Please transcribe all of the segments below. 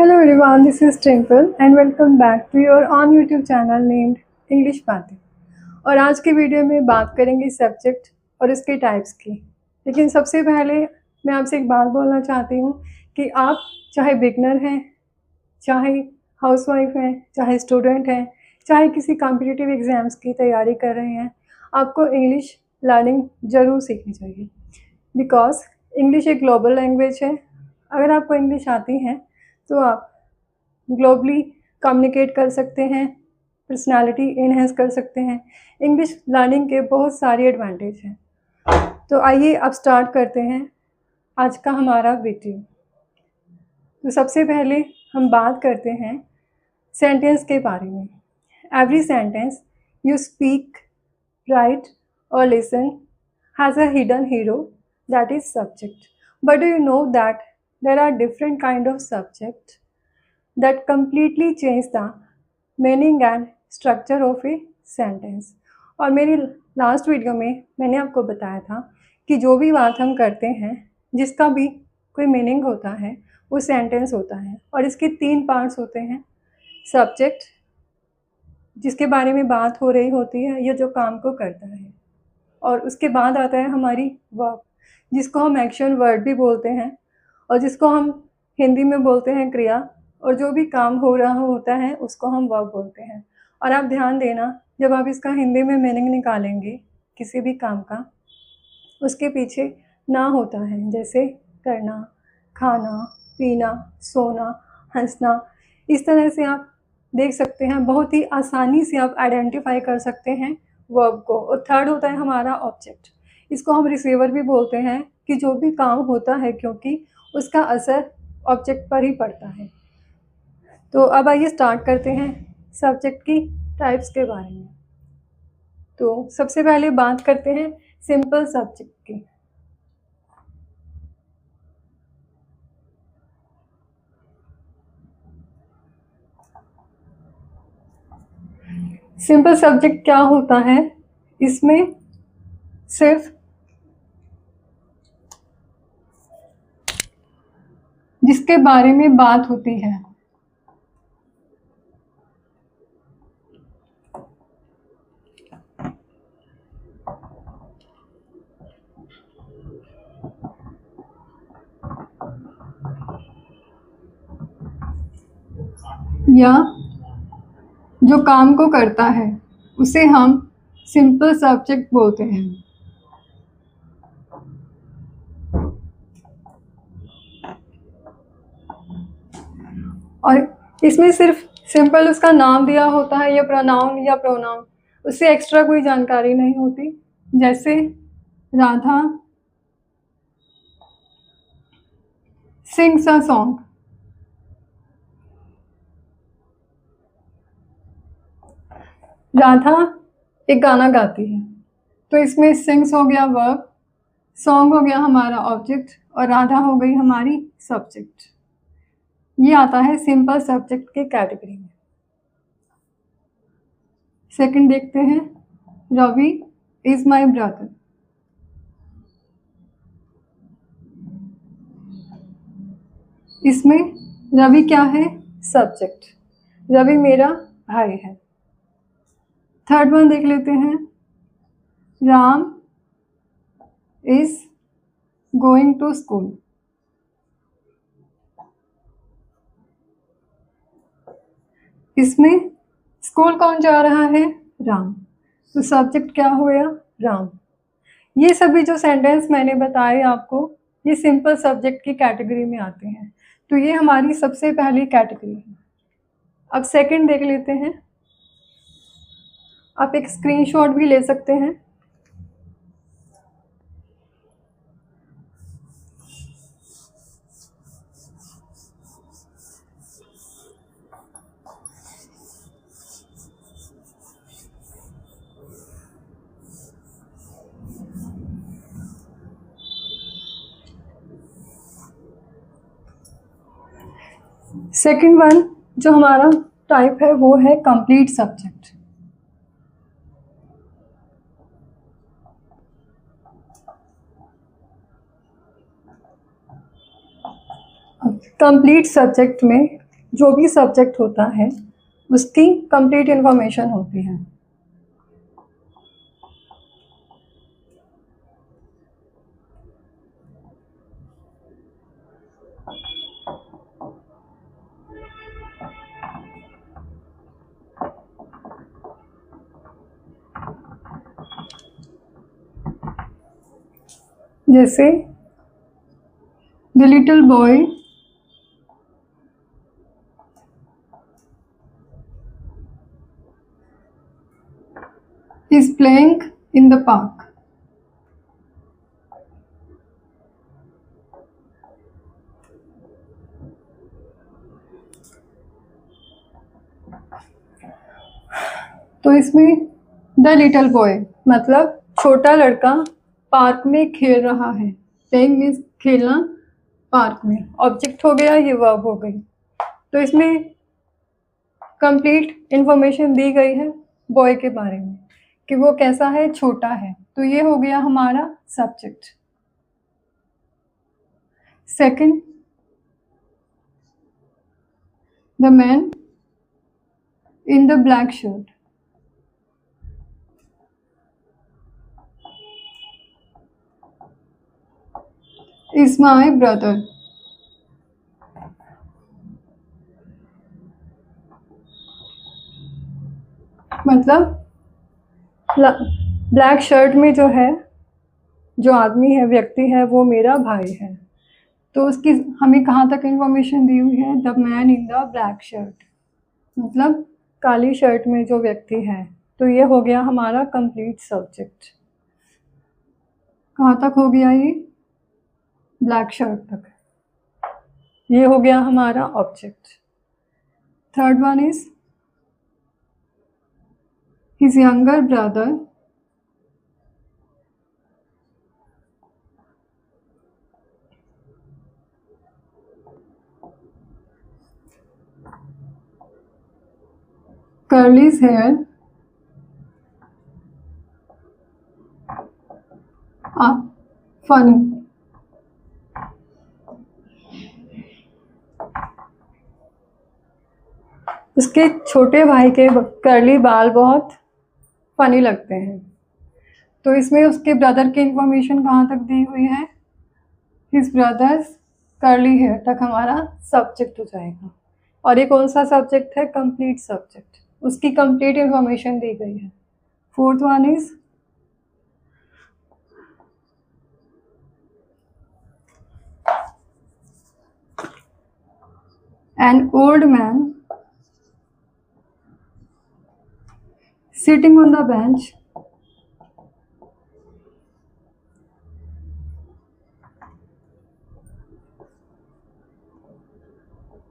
Hello everyone, this is Twinkle and welcome back to your on YouTube channel named English बातें। और आज की video में बात करेंगे सब्जेक्ट और उसके टाइप्स की। लेकिन सबसे पहले मैं आपसे एक बात बोलना चाहती हूँ कि आप चाहे बिगनर हैं, चाहे हाउसवाइफ हैं, चाहे स्टूडेंट हैं, चाहे किसी कॉम्पिटिटिव एग्ज़ाम्स की तैयारी कर रहे हैं, आपको इंग्लिश लर्निंग ज़रूर सीखनी चाहिए। बिकॉज़ इंग्लिश एक ग्लोबल लैंग्वेज है। अगर आपको इंग्लिश आती है तो आप ग्लोबली कम्युनिकेट कर सकते हैं, पर्सनालिटी एनहेंस कर सकते हैं। इंग्लिश लर्निंग के बहुत सारे एडवांटेज हैं। तो आइए अब स्टार्ट करते हैं आज का हमारा वीडियो। तो सबसे पहले हम बात करते हैं सेंटेंस के बारे में। Every sentence you speak, write और listen has a hidden hero that is subject. But do you know that there are different kind of subject that completely change the meaning and structure of a sentence? और मेरी last video में मैंने आपको बताया था कि जो भी बात हम करते हैं, जिसका भी कोई मीनिंग होता है वो सेंटेंस होता है। और इसके 3 पार्ट्स होते हैं। सब्जेक्ट, जिसके बारे में बात हो रही होती है, ये जो काम को करता है। और उसके बाद आता है हमारी वर्ब, जिसको हम एक्शन वर्ड भी बोलते हैं और जिसको हम हिंदी में बोलते हैं क्रिया। और जो भी काम हो रहा होता है उसको हम वर्ब बोलते हैं। और आप ध्यान देना, जब आप इसका हिंदी में मीनिंग निकालेंगे किसी भी काम का, उसके पीछे ना होता है, जैसे करना, खाना, पीना, सोना, हंसना। इस तरह से आप देख सकते हैं, बहुत ही आसानी से आप आइडेंटिफाई कर सकते हैं वर्ब को। और थर्ड होता है हमारा ऑब्जेक्ट। इसको हम रिसीवर भी बोलते हैं कि जो भी काम होता है, क्योंकि उसका असर ऑब्जेक्ट पर ही पड़ता है। तो अब आइए स्टार्ट करते हैं सब्जेक्ट की टाइप्स के बारे में। तो सबसे पहले बात करते हैं सिंपल सब्जेक्ट की। सिंपल सब्जेक्ट क्या होता है? इसमें सिर्फ जिसके बारे में बात होती है, या जो काम को करता है, उसे हम सिंपल सब्जेक्ट बोलते हैं। और इसमें सिर्फ सिंपल उसका नाम दिया होता है, या प्रोनाउन या प्रोनाउन, उससे एक्स्ट्रा कोई जानकारी नहीं होती। जैसे Radha sings a song. Radha एक गाना गाती है, तो इसमें सिंग्स हो गया वर्ब, सॉन्ग हो गया हमारा ऑब्जेक्ट और राधा हो गई हमारी सब्जेक्ट। ये आता है सिंपल सब्जेक्ट के कैटेगरी में। सेकंड देखते हैं, रवि इज माय ब्रदर। इसमें रवि क्या है? सब्जेक्ट। रवि मेरा भाई है। थर्ड वन देख लेते हैं, Ram is going to school. इसमें स्कूल कौन जा रहा है? राम। तो सब्जेक्ट क्या हो गया? राम। ये सभी जो सेंटेंस मैंने बताए आपको, ये सिंपल सब्जेक्ट की कैटेगरी में आते हैं। तो ये हमारी सबसे पहली कैटेगरी है। अब सेकंड देख लेते हैं। आप एक स्क्रीनशॉट भी ले सकते हैं। सेकंड वन जो हमारा टाइप है वो है कंप्लीट सब्जेक्ट। कंप्लीट सब्जेक्ट में जो भी सब्जेक्ट होता है उसकी कंप्लीट इंफॉर्मेशन होती है। जैसे the little boy is playing in the park. तो इसमें द लिटिल बॉय मतलब छोटा लड़का पार्क में खेल रहा है। प्लेइंग मीन्स खेलना, पार्क में ऑब्जेक्ट हो गया, ये वर्ब हो गई। तो इसमें कंप्लीट इंफॉर्मेशन दी गई है बॉय के बारे में कि वो कैसा है, छोटा है। तो ये हो गया हमारा subject. Second, the man in the black shirt is my brother. मतलब ब्लैक शर्ट में जो है, जो आदमी है, व्यक्ति है, वो मेरा भाई है। तो उसकी हमें कहाँ तक इंफॉर्मेशन दी हुई है? The man in the black shirt, मतलब काली शर्ट में जो व्यक्ति है। तो ये हो गया हमारा कंप्लीट सब्जेक्ट। कहाँ तक हो गया ये? ब्लैक शर्ट तक। ये हो गया हमारा object. Third one is his younger brother curlies hair are funny. उसके छोटे भाई के कर्ली बाल बहुत फनी लगते हैं। तो इसमें उसके ब्रदर की इंफॉर्मेशन कहाँ तक दी हुई है? हिज ब्रदर्स कर्ली हेयर तक हमारा सब्जेक्ट हो जाएगा। और ये कौन सा सब्जेक्ट है? Complete subject. उसकी कंप्लीट इंफॉर्मेशन दी गई है। Fourth one is an old man sitting on the bench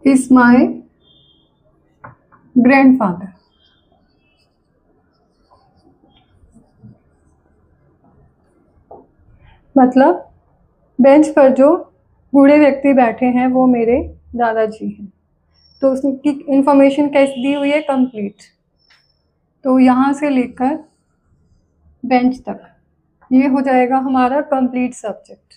is my grandfather. मतलब बेंच पर जो बूढ़े व्यक्ति बैठे हैं वो मेरे दादाजी हैं। तो उसकी इंफॉर्मेशन कैसे दी हुई है? कंप्लीट। तो यहाँ से लेकर बेंच तक ये हो जाएगा हमारा कंप्लीट सब्जेक्ट।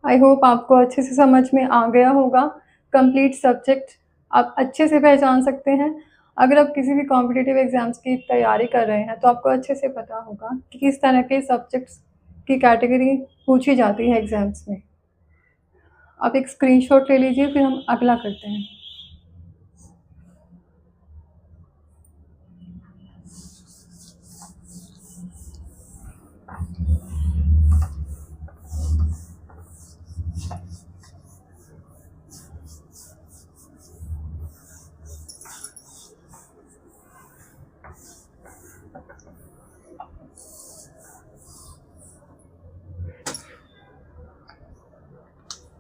आई होप आपको अच्छे से समझ में आ गया होगा। कंप्लीट सब्जेक्ट आप अच्छे से पहचान सकते हैं। अगर आप किसी भी कॉम्पिटिटिव एग्जाम्स की तैयारी कर रहे हैं तो आपको अच्छे से पता होगा कि किस तरह के सब्जेक्ट्स की कैटेगरी पूछी जाती है एग्जाम्स में। आप एक स्क्रीनशॉट ले लीजिए, फिर हम अगला करते हैं।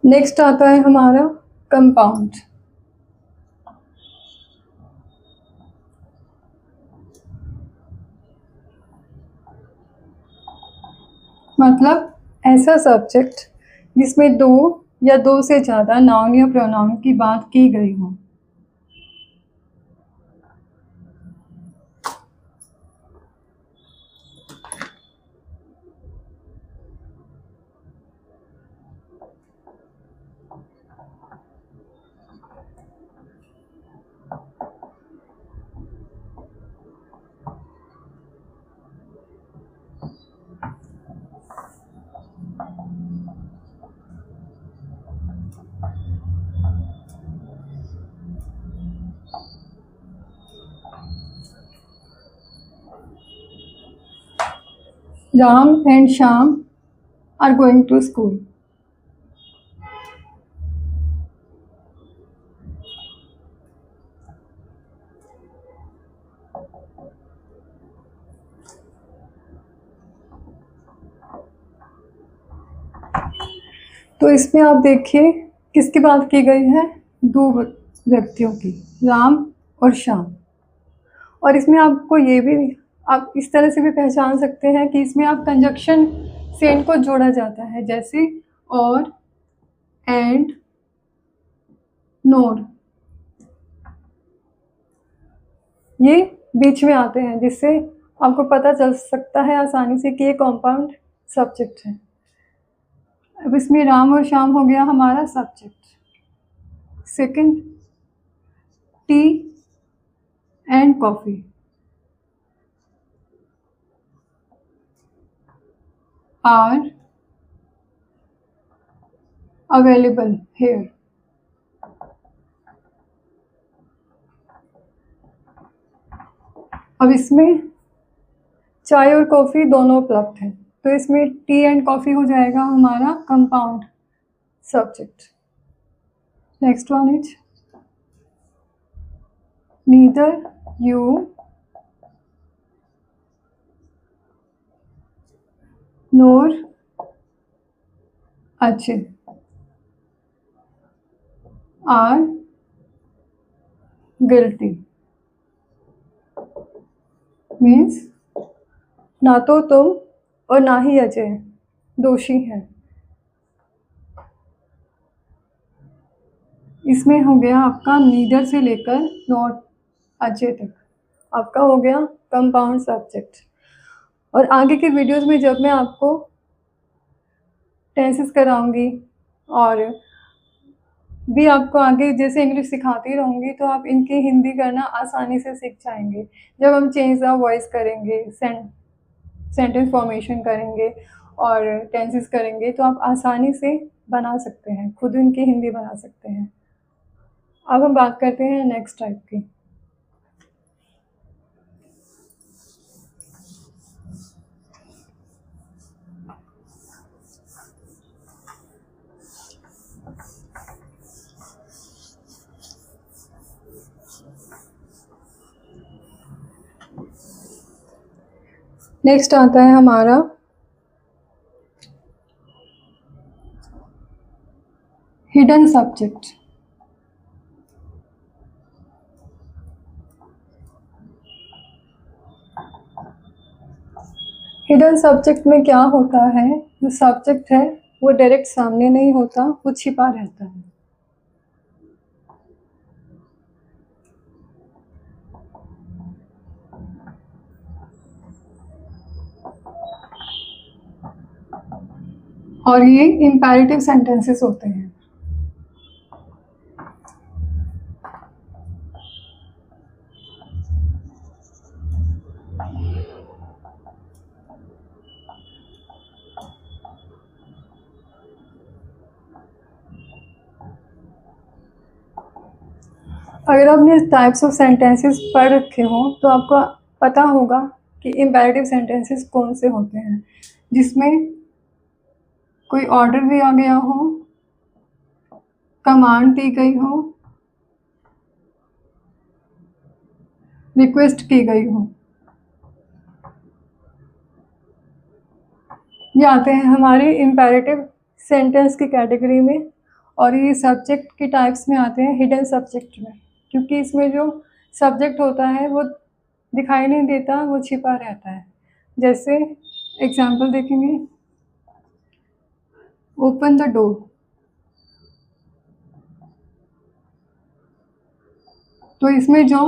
नेक्स्ट आता है हमारा कंपाउंड। मतलब ऐसा सब्जेक्ट जिसमें दो या दो से ज़्यादा नाउन या प्रोनाउन की बात की गई हो। Ram and Shyam are going to school. तो इसमें आप देखिए किसकी बात की गई है, दो व्यक्तियों की, राम और श्याम। और इसमें आपको ये भी, आप इस तरह से भी पहचान सकते हैं कि इसमें आप कंजक्शन से इनको जोड़ा जाता है, जैसे और, एंड, नोर, ये बीच में आते हैं, जिससे आपको पता चल सकता है आसानी से कि ये कॉम्पाउंड सब्जेक्ट है। अब इसमें राम और श्याम हो गया हमारा subject. Second, tea and coffee are available here. अब इसमें चाय और कॉफ़ी दोनों उपलब्ध हैं, तो इसमें टी एंड कॉफ़ी हो जाएगा हमारा compound subject. Next one is neither you nor अच्छे आर गिल्टी, मीन्स ना तो तुम और ना ही अजय दोषी हैं। इसमें हो गया आपका नीदर से लेकर नॉट अजय तक, आपका हो गया कंपाउंड सब्जेक्ट। और आगे के वीडियोस में जब मैं आपको टेंसेस कराऊंगी और भी आपको आगे जैसे इंग्लिश सिखाती रहूँगी, तो आप इनकी हिंदी करना आसानी से सीख जाएंगे। जब हम चेंज द वॉइस करेंगे, सेंटेंस फॉर्मेशन करेंगे और टेंसेस करेंगे, तो आप आसानी से बना सकते हैं, खुद इनकी हिंदी बना सकते हैं। अब हम बात करते हैं नेक्स्ट टाइप की। नेक्स्ट आता है हमारा हिडन सब्जेक्ट। हिडन सब्जेक्ट में क्या होता है, जो सब्जेक्ट है वो डायरेक्ट सामने नहीं होता, वो छिपा रहता है। और ये इम्पेरेटिव सेंटेंसेस होते हैं। अगर आपने टाइप्स ऑफ सेंटेंसेस पढ़ रखे हो तो आपको पता होगा कि इम्पेरेटिव सेंटेंसेस कौन से होते हैं, जिसमें कोई ऑर्डर दिया गया हो, कमांड दी गई हो, रिक्वेस्ट की गई हो। ये आते हैं हमारे इम्पेरेटिव सेंटेंस की कैटेगरी में, और ये सब्जेक्ट की टाइप्स में आते हैं हिडन सब्जेक्ट में, क्योंकि इसमें जो सब्जेक्ट होता है वो दिखाई नहीं देता, वो छिपा रहता है। जैसे एग्जाम्पल देखेंगे, ओपन द डोर, तो इसमें जो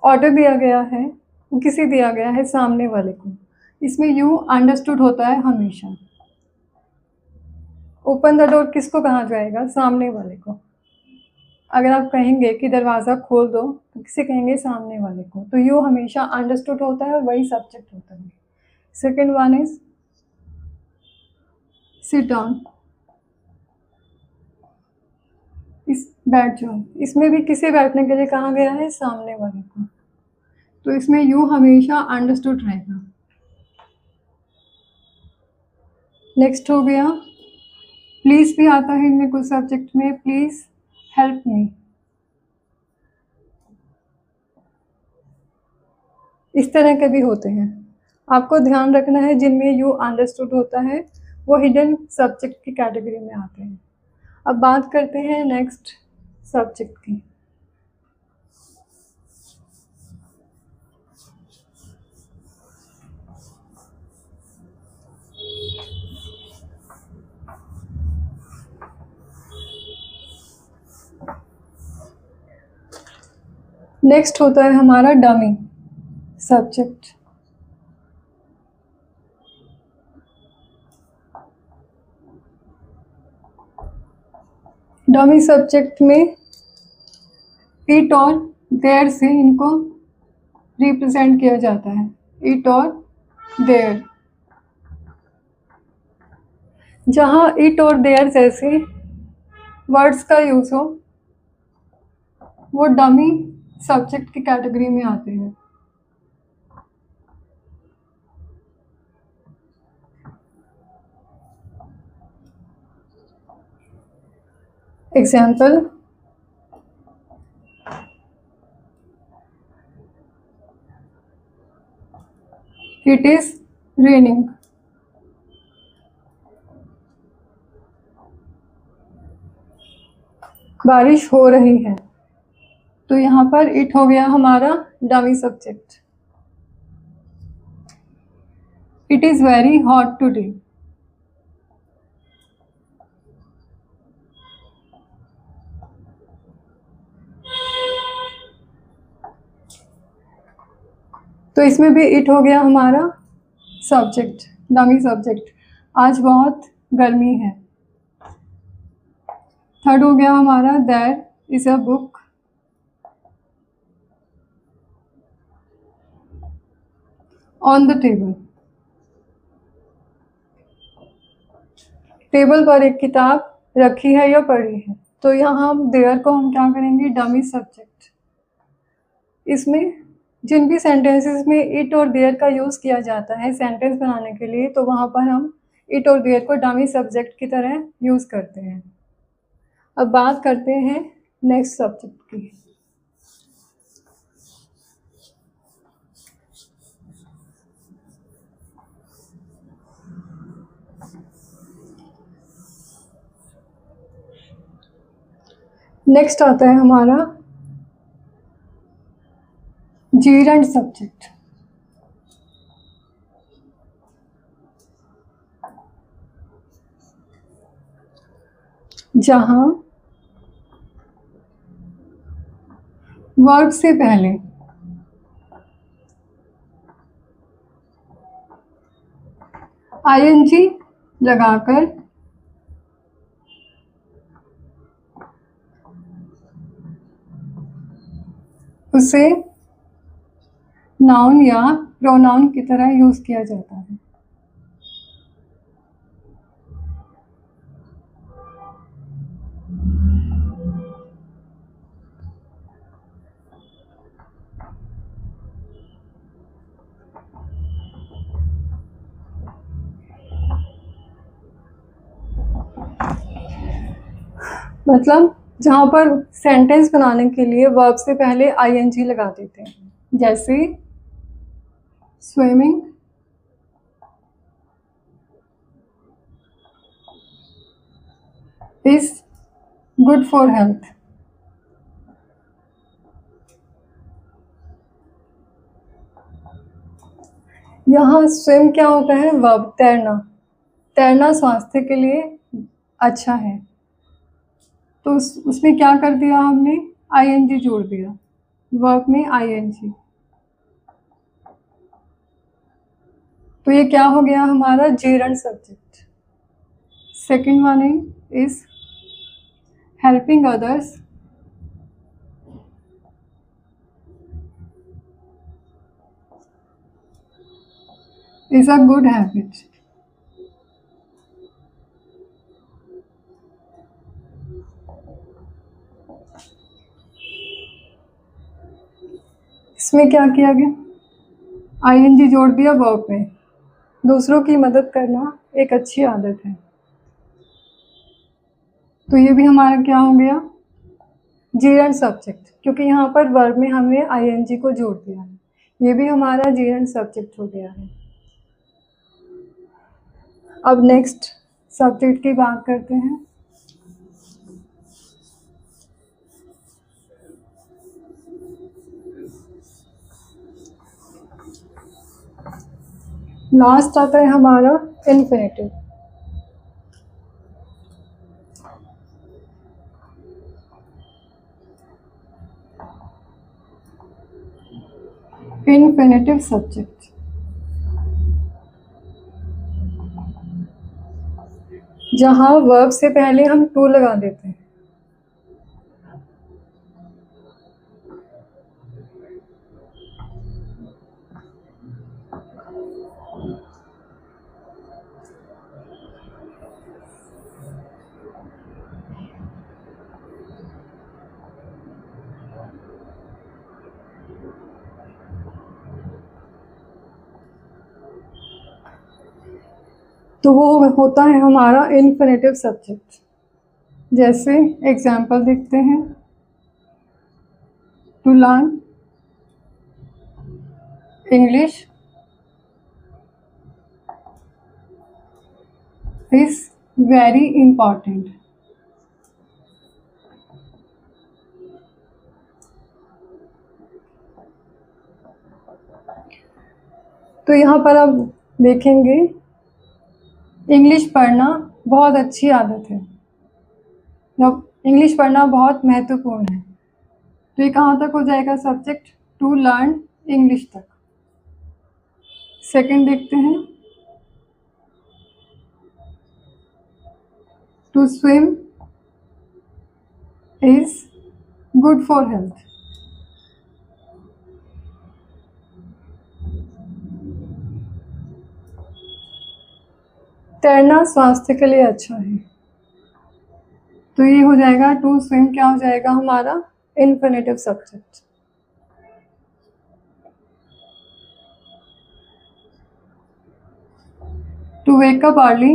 ऑर्डर दिया गया है वो किसे दिया गया है, सामने वाले को। इसमें यू अंडरस्टूड होता है हमेशा। ओपन द डोर किसको कहा जाएगा, सामने वाले को। अगर आप कहेंगे कि दरवाज़ा खोल दो, तो किसे कहेंगे, सामने वाले को। तो यू हमेशा अंडरस्टूड होता है और वही सब्जेक्ट होता है। Second one is sit down, इस बैठ जाओ, इसमें भी किसे बैठने के लिए कहा गया है, सामने वाले को। तो इसमें यू हमेशा अंडरस्टूड रहेगा। नेक्स्ट हो गया प्लीज़ भी आता है इनमें कुछ सब्जेक्ट में, प्लीज़ हेल्प मी। इस तरह के भी होते हैं। आपको ध्यान रखना है जिनमें यू अंडरस्टूड होता है वो हिडन सब्जेक्ट की कैटेगरी में आते हैं। अब बात करते हैं नेक्स्ट सब्जेक्ट की। नेक्स्ट होता है हमारा डमी सब्जेक्ट। डमी सब्जेक्ट में इट और देयर से इनको रिप्रेजेंट किया जाता है, इट और देयर। जहाँ इट और देयर जैसे वर्ड्स का यूज़ हो वो डमी सब्जेक्ट की कैटेगरी में आते हैं। Example, it is raining. बारिश हो रही है। तो यहाँ पर इट हो गया हमारा dummy subject. It is very hot today. तो इसमें भी इट हो गया हमारा सब्जेक्ट, डमी सब्जेक्ट। आज बहुत गर्मी है। थर्ड हो गया हमारा there is a book. On the table. Table पर एक किताब रखी है या पड़ी है। तो यहाँ हम देयर को हम क्या करेंगे, डमी सब्जेक्ट। इसमें जिन भी सेंटेंसेस में इट और देयर का यूज़ किया जाता है सेंटेंस बनाने के लिए, तो वहाँ पर हम इट और देयर को डमी सब्जेक्ट की तरह यूज़ करते हैं। अब बात करते हैं नेक्स्ट सब्जेक्ट की। नेक्स्ट आता है हमारा जीरेंड सब्जेक्ट। जहां वर्ब से पहले आईएनजी लगाकर उसे नाउन या प्रोनाउन की तरह यूज़ किया जाता है। मतलब जहाँ पर सेंटेंस बनाने के लिए वर्ब से पहले आईएनजी लगा देते हैं, जैसे swimming is good for health. यहाँ स्विम क्या होता है, वर्ब, तैरना। तैरना स्वास्थ्य के लिए अच्छा है। तो उसमें क्या कर दिया हमने, आईएनजी जोड़ दिया, वर्ब में आईएनजी। तो ये क्या हो गया हमारा gerund subject. Second one is helping others is a good habit. इसमें क्या किया गया, आईएनजी जोड़ दिया वर्ब में, दूसरों की मदद करना एक अच्छी आदत है। तो ये भी हमारा क्या हो गया, जीरंड सब्जेक्ट, क्योंकि यहाँ पर वर्ब में हमने आईएनजी को जोड़ दिया है। ये भी हमारा जीरंड सब्जेक्ट हो गया है। अब नेक्स्ट सब्जेक्ट की बात करते हैं। लास्ट आता है हमारा इन्फिनेटिव। इन्फिनेटिव सब्जेक्ट, जहां वर्ब से पहले हम टू लगा देते हैं। तो वो होता है हमारा इन्फिनेटिव सब्जेक्ट। जैसे एग्जाम्पल देखते हैं, to learn English is very important. तो यहाँ पर आप देखेंगे, इंग्लिश पढ़ना बहुत अच्छी आदत है, इंग्लिश पढ़ना बहुत महत्वपूर्ण है। तो ये कहाँ तक हो जाएगा सब्जेक्ट, टू लर्न इंग्लिश तक। सेकंड देखते हैं, to swim is good for health. तैरना स्वास्थ्य के लिए अच्छा है। तो ये हो जाएगा टू स्विम, क्या हो जाएगा हमारा infinitive subject. To wake up early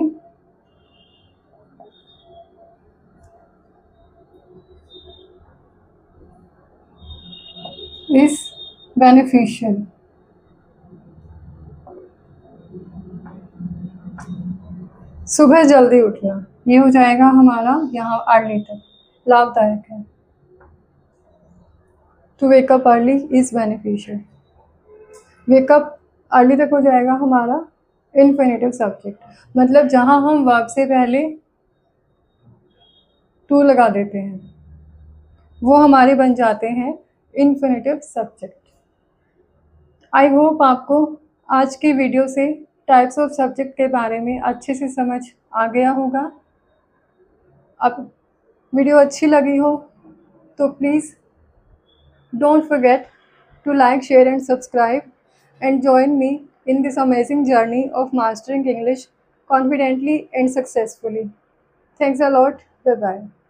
is beneficial. सुबह जल्दी उठना, ये हो जाएगा हमारा यहाँ अर्ली तक, लाभदायक है। To wake up early is beneficial, wake up early तक हो जाएगा हमारा इन्फिनेटिव सब्जेक्ट, मतलब जहाँ हम वर्ब से पहले टू लगा देते हैं वो हमारे बन जाते हैं इन्फिनेटिव सब्जेक्ट। आई होप आपको आज की वीडियो से टाइप्स ऑफ सब्जेक्ट के बारे में अच्छे से समझ आ गया होगा। अब वीडियो अच्छी लगी हो तो please don't forget to like, share and subscribe and join me in this amazing journey of mastering English confidently and successfully. Thanks a lot. Bye-bye.